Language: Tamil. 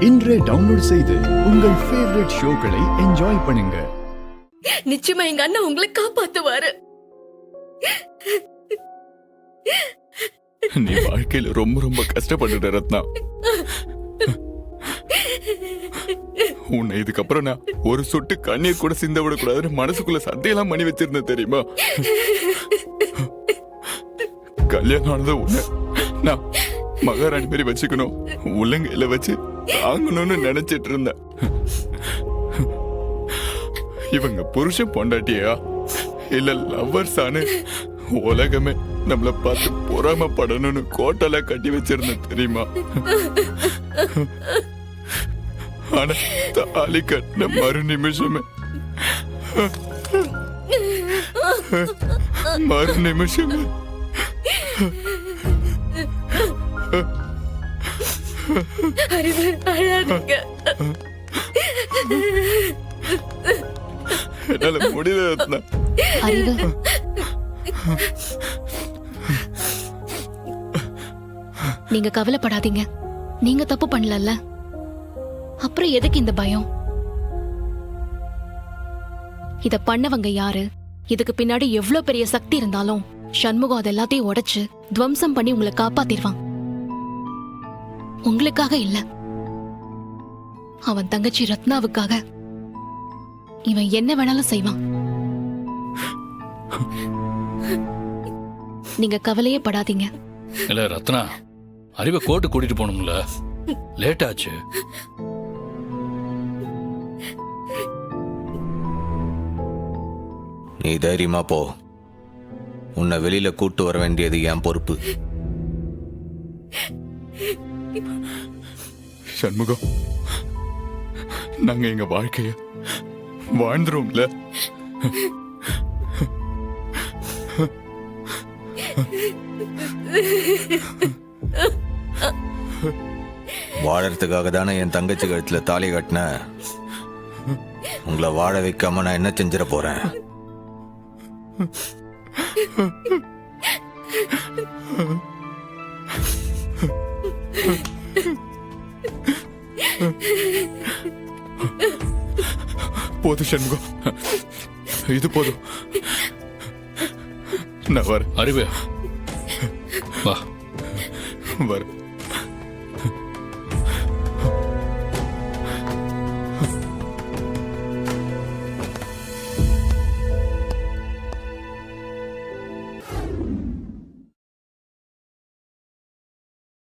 இன்றே டவுன்லோட் செய்து உங்கள் ஃபேவரட் ஷோக்களை என்ஜாய் பண்ணுங்க. நிச்சயமா எங்க அண்ணன் உங்களை காப்பாத்துவாரு. நீ வாழ்க்கையில ரொம்ப ரொம்ப கஷ்டப்பட்டுட்ட ரத்னா. உன்னை இதுக்கப்புறம் நான் ஒரு சொட்டு கண்ணீர் கூட சிந்த விடக்கூடாதுன்னு மனசுக்குள்ள சண்டையெல்லாம் பண்ணி வச்சிருந்தேன் தெரியுமா? கல்யாணம் ஆனது உன்னை நான் மகாராணி மாதிரி வச்சுக்கணும், உள்ளங்கையில வச்சு தாங்கணும்னு நினைச்சிட்டு இருந்தேன். இவங்க புருஷன் பொண்டாட்டியா இல்ல லவ்வர்ஸானு உலகமே நம்மள பார்த்து பொறாமப்படணும்னு கோட்டெல்லாம் கட்டி வச்சிருந்தேன் தெரியுமா? ஆனா தாலி கட்டின மறு நிமிஷமே அறிவு, அழாதீங்க. என்னால முடியல ரத்னா. அறிவு, நீங்க கவலைப்படாதீங்க. நீங்க தப்பு பண்ணல, அப்புறம் எதுக்கு இந்த பயம்? இத பண்ணவங்க யாரு, இதுக்கு பின்னாடி எவ்வளவு பெரிய சக்தி இருந்தாலும் சண்முகம் அது எல்லாத்தையும் உடைச்சு துவம்சம் பண்ணி உங்களை காப்பாத்திடுவான். உங்களுக்காக இல்ல, அவன் தங்கச்சி ரத்னாவுக்காக இவன் என்ன வேணாலும் செய்வான். நீங்க கவலையே படாதீங்க. இல்ல ரத்னா, அறிவை கோர்ட்டு கூட்டிட்டு போகணும்ல, லேட் ஆச்சு. நீ தைரியமா போ. உன்னை வெளியில கூட்டு வர வேண்டியது என் பொறுப்பு. சண்முகம், நாங்க எங்க வாழ்க்கைய வாழ்ந்துருவோம்ல. வாழறதுக்காக தானே என் தங்கச்சி கழுத்துல தாலி கட்டின. உங்களை வாழ வைக்காம நான் என்ன செஞ்சிட போறேன்? போதும் சண்முகம், இது போதும். நான் வரேன். அறிவே, வா. வரேன்.